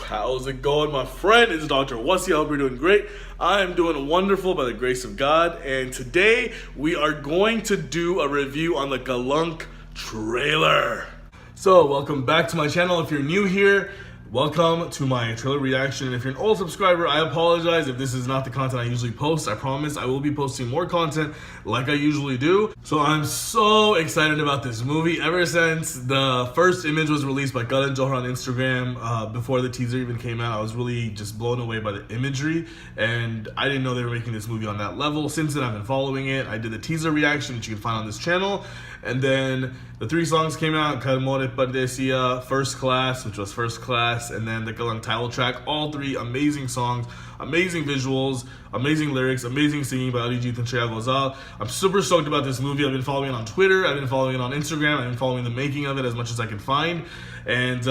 How's it going, my friend? It's Dr. Wasi. I hope you're doing great. I am doing wonderful by the grace of God. And today we are going to do a review on the Kalank trailer. So welcome back to my channel. If you're new here, welcome to my trailer reaction. And if you're an old subscriber, I apologize if this is not the content I usually post. I promise I will be posting more content like I usually do. So I'm so excited about this movie. Ever since the first image was released by Karan, Johar on Instagram, before the teaser even came out, I was really just blown away by the imagery. And I didn't know they were making this movie on that level. Since then, I've been following it. I did the teaser reaction, which you can find on this channel. And then the 3 songs came out, Pardesia, First Class, which was First Class, and then the Kalank title track. All 3 amazing songs, amazing visuals, amazing lyrics, amazing singing by Alijit and Shreya Ghozal. I'm super stoked about this movie. I've been following it on Twitter, I've been following it on Instagram, I've been following the making of it as much as I can find. And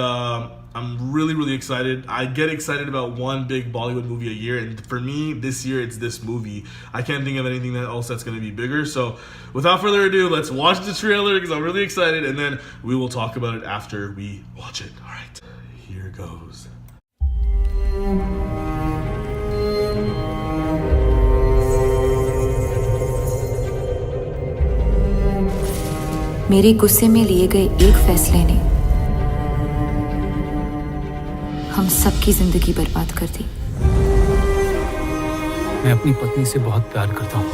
I'm really excited. I get excited about one big Bollywood movie a year, and for me, this year, it's this movie. I can't think of anything else that's going to be bigger. So without further ado, let's watch the trailer because I'm really excited, and then we will talk about it after we watch it. All right, here goes. मेरे गुस्से में लिए गए एक फैसले ने हम सबकी जिंदगी बर्बाद कर दी। मैं अपनी पत्नी से बहुत प्यार करता हूँ।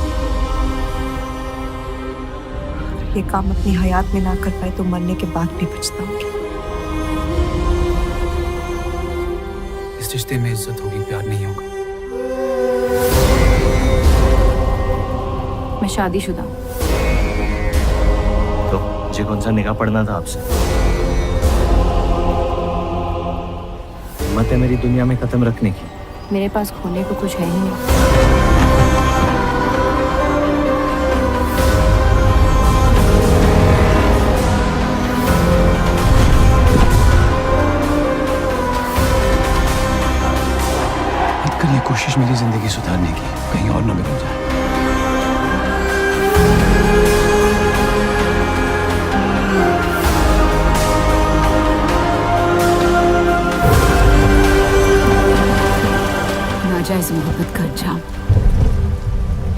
ये काम अपनी हयात में ना कर पाए तो मरने के बाद भी पछताऊंगी। इस रिश्ते में इज्जत होगी, प्यार नहीं होगा। मैं शादीशुदा हूँ। तो मुझे कौन सा निकाह पढ़ना था आपसे? हिम्मत है मेरी दुनिया में कदम रखने की। मेरे पास खोने को कुछ है ही नहीं। मत करिए कोशिश मेरी जिंदगी सुधारने की, कहीं और न बिगड़ जाए। नाजायज मोहब्बत का अंजाम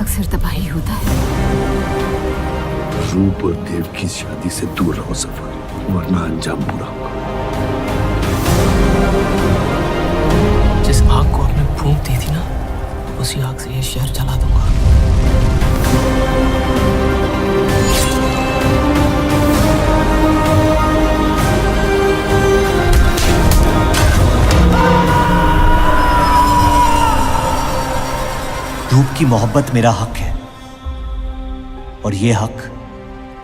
अक्सर तबाही होता है। रूप और देव की शादी से दूर रहो सफर, वरना अंजाम बुरा होगा। जिस आग को आपने फूंक दी थी ना, उसी आग से ये शहर जला दूंगा। रूप की मोहब्बत मेरा हक है, और ये हक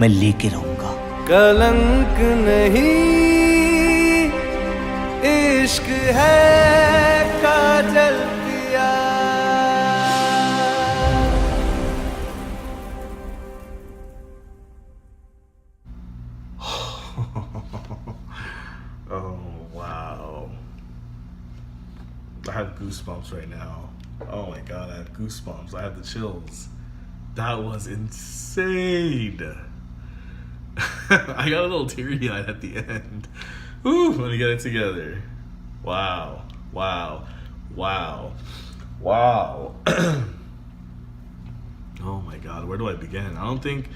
मैं लेके रहूंगा। कलंक नहीं इश्क है काजल पिया। Oh, wow. I have goosebumps right now. Oh my God, I have goosebumps. I have the chills. That was insane. I got a little teary-eyed at the end. Woo, let me get it together. Wow, wow, wow, wow. Oh my God, where do I begin? I don't think...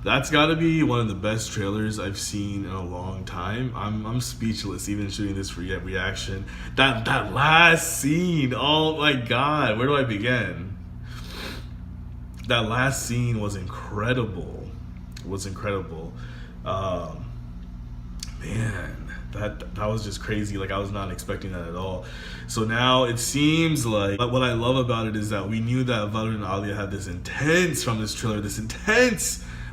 That's got to be one of the best trailers I've seen in a long time. I'm speechless even shooting this reaction. That last scene, oh my God, where do I begin? That last scene was incredible. It was incredible. Man, that was just crazy. Like, I was not expecting that at all. So now it seems like what I love about it is that we knew that Varun and Alia had this intense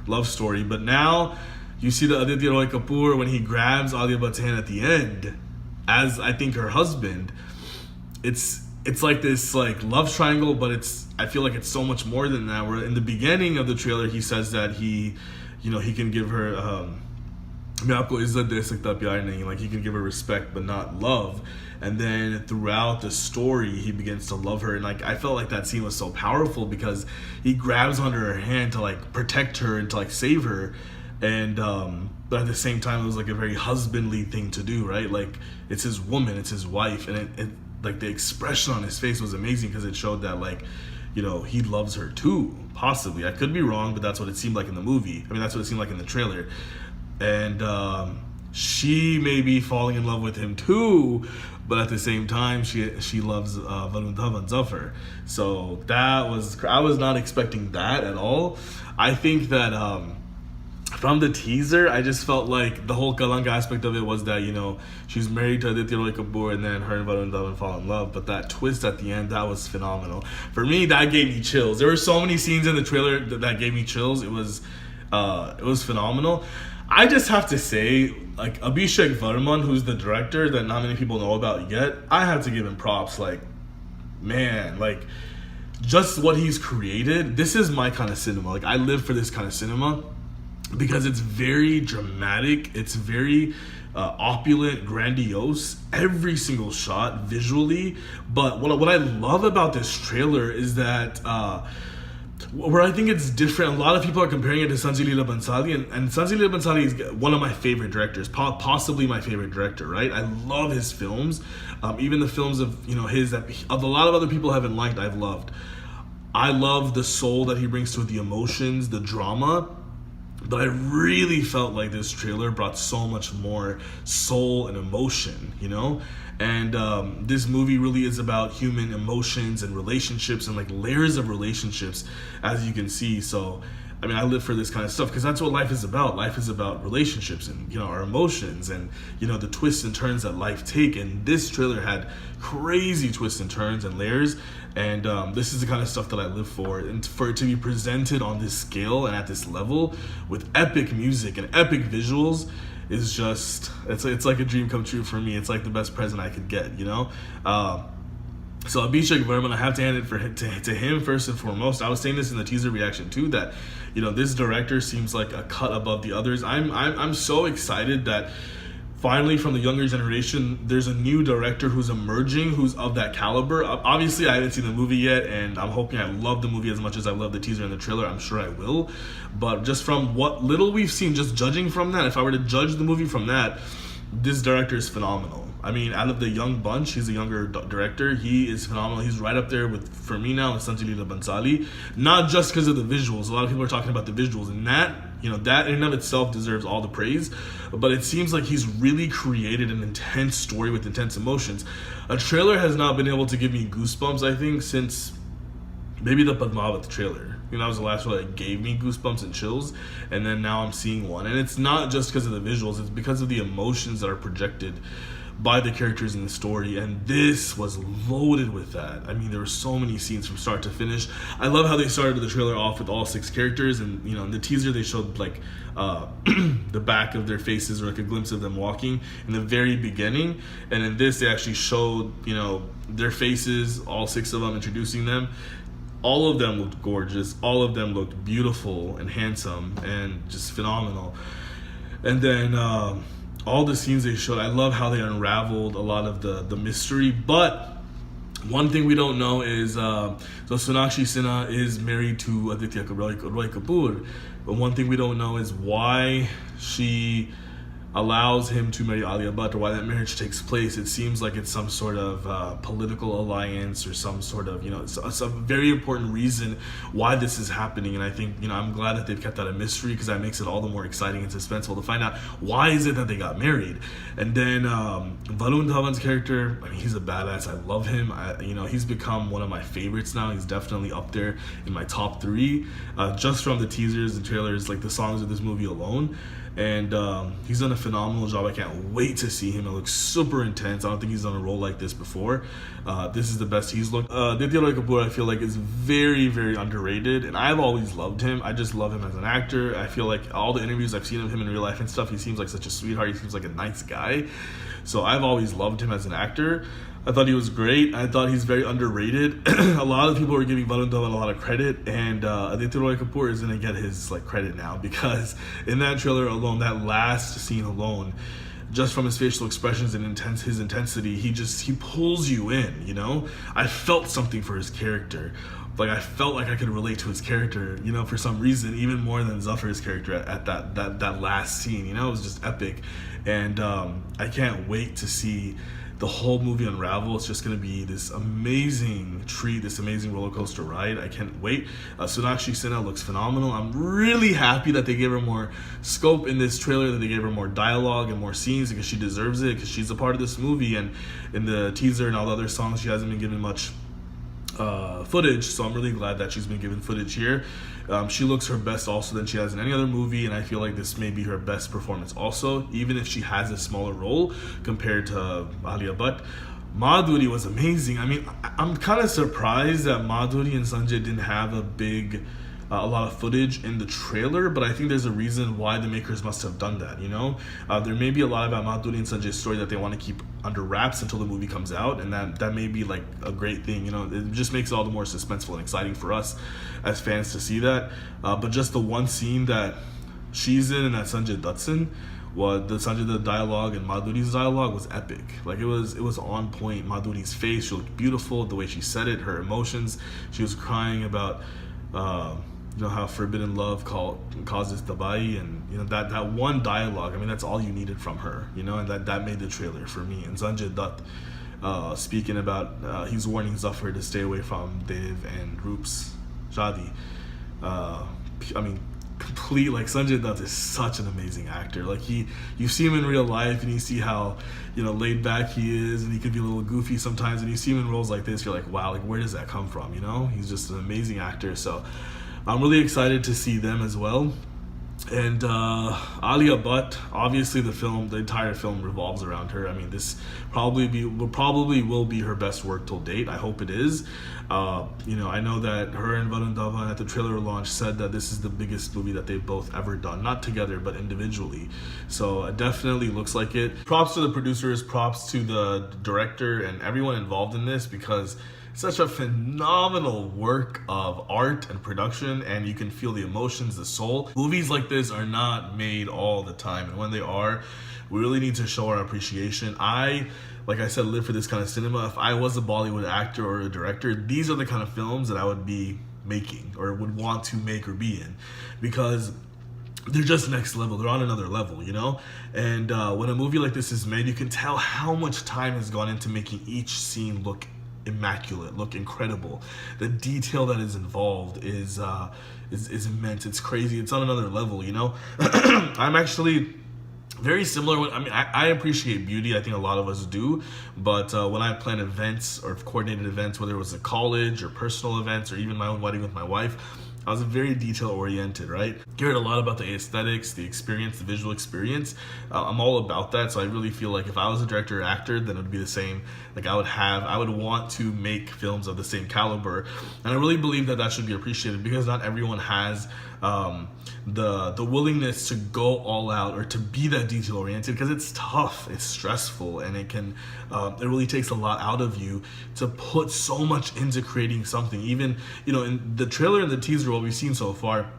love story, but now you see the Aditya Kapur when he grabs Alia Bhatt's hand at the end as, I think, her husband. It's like this like love triangle, but I feel like it's so much more than that. Where in the beginning of the trailer he says that he can give her like he can give her respect but not love. And then throughout the story, he begins to love her. And like, I felt like that scene was so powerful because he grabs onto her hand to like protect her and to like save her. and but at the same time it was like a very husbandly thing to do, right? Like it's his woman, it's his wife, and it like the expression on his face was amazing because it showed that like, you know, he loves her too, possibly. I could be wrong, but that's what it seemed like in the movie. I mean, that's what it seemed like in the trailer. And she may be falling in love with him too, but at the same time, she loves Varun, Dhawan, Zafar. So that was, I was not expecting that at all. I think that from the teaser, I just felt like the whole Kalank aspect of it was that, you know, she's married to Aditya Kapur and then her and Varun Dhawan fall in love. But that twist at the end, that was phenomenal. For me, that gave me chills. There were so many scenes in the trailer that gave me chills. It was phenomenal. I just have to say, like, Abhishek Varman, who's the director that not many people know about yet, I have to give him props. Like, man, like, just what he's created, this is my kind of cinema. Like, I live for this kind of cinema because it's very dramatic, it's very opulent, grandiose, every single shot visually. But what I love about this trailer is that where I think it's different, a lot of people are comparing it to Sanjay Bhansali, and Sanjay Bhansali is one of my favorite directors, possibly my favorite director, right? I love his films, even the films of, you know, his that a lot of other people haven't liked, I've loved. I love the soul that he brings to it, the emotions, the drama, but I really felt like this trailer brought so much more soul and emotion, you know? And this movie really is about human emotions and relationships and like layers of relationships, as you can see. So, I mean, I live for this kind of stuff because that's what life is about. Life is about relationships and, you know, our emotions and, you know, the twists and turns that life take. And this trailer had crazy twists and turns and layers. And this is the kind of stuff that I live for. And for it to be presented on this scale and at this level with epic music and epic visuals is just, it's like a dream come true for me. It's like the best present I could get, you know? So Abhishek Varman, I have to hand it to him first and foremost. I was saying this in the teaser reaction too, that, you know, this director seems like a cut above the others. I'm so excited that finally from the younger generation, there's a new director who's emerging, who's of that caliber. Obviously, I haven't seen the movie yet, and I'm hoping I love the movie as much as I love the teaser and the trailer. I'm sure I will. But just from what little we've seen, just judging from that, if I were to judge the movie from that, this director is phenomenal. I mean, out of the young bunch, he's a younger director. He is phenomenal. He's right up there with, for me now, with Sanjay Bhansali. Not just because of the visuals. A lot of people are talking about the visuals, and that, you know, that in and of itself deserves all the praise. But it seems like he's really created an intense story with intense emotions. A trailer has not been able to give me goosebumps, I think, since maybe the Padmavat trailer. You know, that was the last one that gave me goosebumps and chills, and then now I'm seeing one. And it's not just because of the visuals, it's because of the emotions that are projected by the characters in the story, and this was loaded with that. I mean, there were so many scenes from start to finish. I love how they started the trailer off with all 6 characters, and, you know, in the teaser they showed like the back of their faces or like a glimpse of them walking in the very beginning, and in this they actually showed, you know, their faces, all 6 of them, introducing them. All of them looked gorgeous. All of them looked beautiful and handsome and just phenomenal. And then all the scenes they showed, I love how they unraveled a lot of the mystery. But one thing we don't know is, so Sonakshi Sinha is married to Aditya Kapur. But one thing we don't know is why she allows him to marry Alia Bhatt, or why that marriage takes place. It seems like it's some sort of political alliance or some sort of, you know, it's a very important reason why this is happening. And I think, you know, I'm glad that they've kept that a mystery, because that makes it all the more exciting and suspenseful to find out why is it that they got married. And then Varun Dhawan's character, I mean, he's a badass. I love him. You know, he's become one of my favorites now. He's definitely up there in my top 3, just from the teasers and trailers, like the songs of this movie alone. And he's done a phenomenal job. I can't wait to see him. It looks super intense. I don't think he's done a role like this before. This is the best he's looked. Aditya Kapur, I feel like, is very, very underrated, and I've always loved him. I just love him as an actor. I feel like all the interviews I've seen of him in real life and stuff, he seems like such a sweetheart. He seems like a nice guy. So I've always loved him as an actor. I thought he was great. I thought he's very underrated. A lot of people are giving Varun Dhawan a lot of credit, and Aditya Kapur is going to get his like credit now, because in that trailer alone, that last scene alone, just from his facial expressions and his intensity, he pulls you in, you know? I felt something for his character. Like, I felt like I could relate to his character, you know, for some reason, even more than Zafar's character at that last scene, you know? It was just epic. And I can't wait to see the whole movie unravel. It's just going to be this amazing treat, this amazing roller coaster ride. I can't wait. Sonakshi Sinha looks phenomenal. I'm really happy that they gave her more scope in this trailer, that they gave her more dialogue and more scenes, because she deserves it, because she's a part of this movie. And in the teaser and all the other songs, she hasn't been given much footage, so I'm really glad that she's been given footage here. She looks her best also than she has in any other movie, and I feel like this may be her best performance also, even if she has a smaller role compared to Alia. But Madhuri was amazing. I mean, I'm kind of surprised that Madhuri and Sanjay didn't have a lot of footage in the trailer, but I think there's a reason why the makers must have done that, you know? There may be a lot about Madhuri and Sanjay's story that they want to keep under wraps until the movie comes out, and that may be like a great thing, you know? It just makes it all the more suspenseful and exciting for us as fans to see that. But just the one scene that she's in and that Sanjay Dutt's in, the dialogue and Madhuri's dialogue was epic. Like, it was on point. Madhuri's face, she looked beautiful, the way she said it, her emotions. She was crying about you know, how forbidden love causes tabai, and you know, that one dialogue, I mean, that's all you needed from her, you know, and that made the trailer for me. And Sanjay Dutt speaking about he's warning Zafar to stay away from Dev and Roop's shadi. I mean, like, Sanjay Dutt is such an amazing actor. Like, you see him in real life and you see how, you know, laid back he is, and he can be a little goofy sometimes, and you see him in roles like this, you're like, wow, like, where does that come from, you know? He's just an amazing actor. So I'm really excited to see them as well. And Alia Bhatt, obviously the entire film revolves around her. I mean, this probably will be her best work till date. I hope it is. You know, I know that her and Varun Dhawan at the trailer launch said that this is the biggest movie that they've both ever done, not together but individually. So it definitely looks like it. Props to the producers, props to the director and everyone involved in this, because such a phenomenal work of art and production, and you can feel the emotions, the soul. Movies like this are not made all the time, and when they are, we really need to show our appreciation. Like I said, live for this kind of cinema. If I was a Bollywood actor or a director, these are the kind of films that I would be making or would want to make or be in, because they're just next level. They're on another level, you know? And when a movie like this is made, you can tell how much time has gone into making each scene look immaculate, look incredible. The detail that is involved is immense. It's crazy. It's on another level, you know? I'm actually very similar. I mean, I appreciate beauty. I think a lot of us do. But when I plan events or coordinated events, whether it was a college or personal events or even my own wedding with my wife, I was very detail-oriented, right? Cared a lot about the aesthetics, the experience, the visual experience. I'm all about that, so I really feel like if I was a director or actor, then it would be the same. Like, I would want to make films of the same caliber. And I really believe that that should be appreciated, because not everyone has the willingness to go all out or to be that detail-oriented, because it's tough, it's stressful, and it really takes a lot out of you to put so much into creating something. Even, you know, in the trailer and the teaser, what we've seen so far,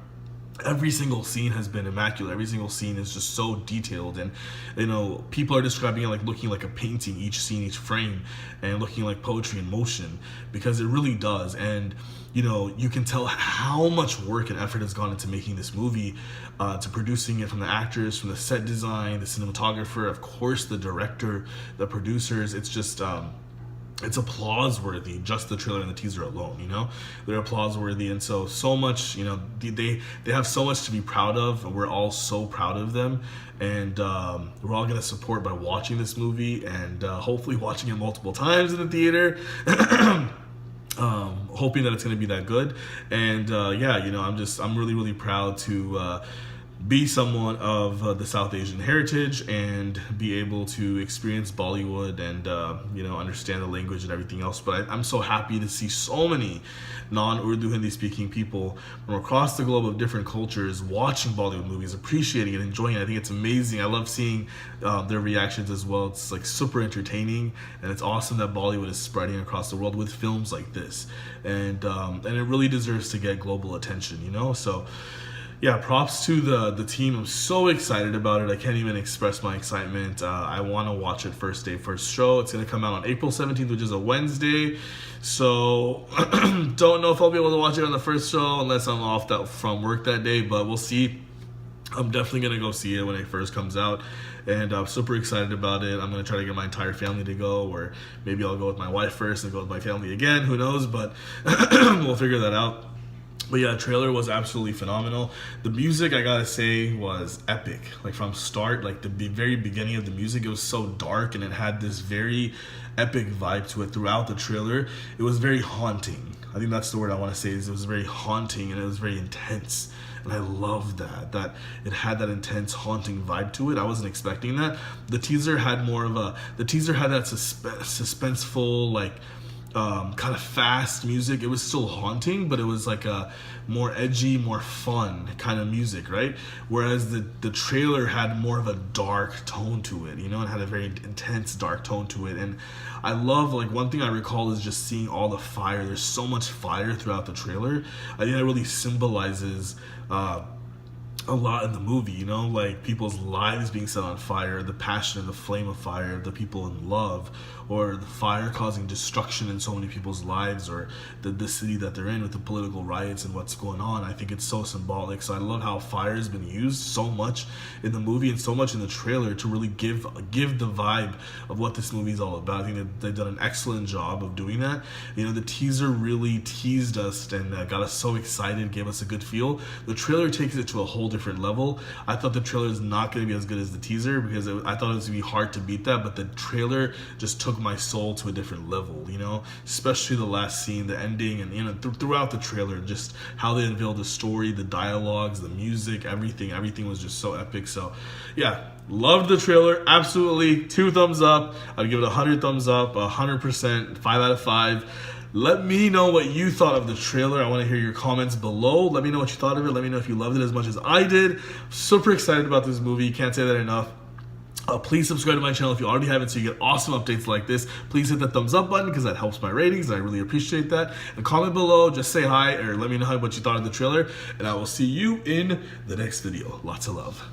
every single scene has been immaculate. Every single scene is just so detailed, and you know, people are describing it like looking like a painting, each scene, each frame, and looking like poetry in motion, because it really does. And you know, you can tell how much work and effort has gone into making this movie, to producing it, from the actors, from the set design, the cinematographer, of course the director, the producers. It's just it's applause worthy, just the trailer and the teaser alone, you know? They're applause worthy, and so much, you know, they have so much to be proud of, and we're all so proud of them. And we're all gonna support by watching this movie, and hopefully watching it multiple times in the theater. Hoping that it's gonna be that good. And yeah, you know, I'm really proud to be someone of the South Asian heritage and be able to experience Bollywood and you know, understand the language and everything else. But I'm so happy to see so many non-Urdu Hindi speaking people from across the globe of different cultures watching Bollywood movies, appreciating it, enjoying it. I think it's amazing. I love seeing their reactions as well. It's like super entertaining, and it's awesome that Bollywood is spreading across the world with films like this, and it really deserves to get global attention, you know? So yeah, props to the team. I'm so excited about it. I can't even express my excitement. I want to watch it first day, first show. It's going to come out on April 17th, which is a Wednesday. So don't know if I'll be able to watch it on the first show unless I'm off from work that day, but we'll see. I'm definitely going to go see it when it first comes out, and I'm super excited about it. I'm going to try to get my entire family to go, or maybe I'll go with my wife first and go with my family again. Who knows, but we'll figure that out. But yeah, trailer was absolutely phenomenal. The music, I gotta say, was epic. Like from start, like the very beginning of the music, it was so dark and it had this very epic vibe to it throughout the trailer. It was very haunting. I think that's the word I want to say, is it was very haunting and it was very intense. And I love that it had that intense, haunting vibe to it. I wasn't expecting that. The teaser had that suspenseful, like, kind of fast music. It was still haunting, but it was like a more edgy, more fun kind of music, right? Whereas the trailer had more of a dark tone to it, you know, it had a very intense dark tone to it. And I love, like, one thing I recall is just seeing all the fire. There's so much fire throughout the trailer. I think that really symbolizes a lot in the movie, you know, like people's lives being set on fire, the passion and the flame of fire, the people in love, or the fire causing destruction in so many people's lives, or the city that they're in with the political riots and what's going on. I think it's so symbolic. So I love how fire has been used so much in the movie and so much in the trailer to really give the vibe of what this movie is all about. I think that they've done an excellent job of doing that. You know, the teaser really teased us and got us so excited, gave us a good feel. The trailer takes it to a whole different level. I thought the trailer is not going to be as good as the teaser because I thought it was going to be hard to beat that, but the trailer just took my soul to a different level, you know, especially the last scene, the ending, and, you know, throughout the trailer, just how they unveiled the story, the dialogues, the music, everything was just so epic. So yeah, loved the trailer. Absolutely 2 thumbs up. I'd give it 100 thumbs up, 100%, 5 out of 5. Let me know what you thought of the trailer. I want to hear your comments below. Let me know what you thought of it. Let me know if you loved it as much as I did. Super excited about this movie. Can't say that enough. Please subscribe to my channel if you already haven't, so you get awesome updates like this. Please hit that thumbs up button because that helps my ratings, and I really appreciate that. And comment below, just say hi or let me know what you thought of the trailer, and I will see you in the next video. Lots of love.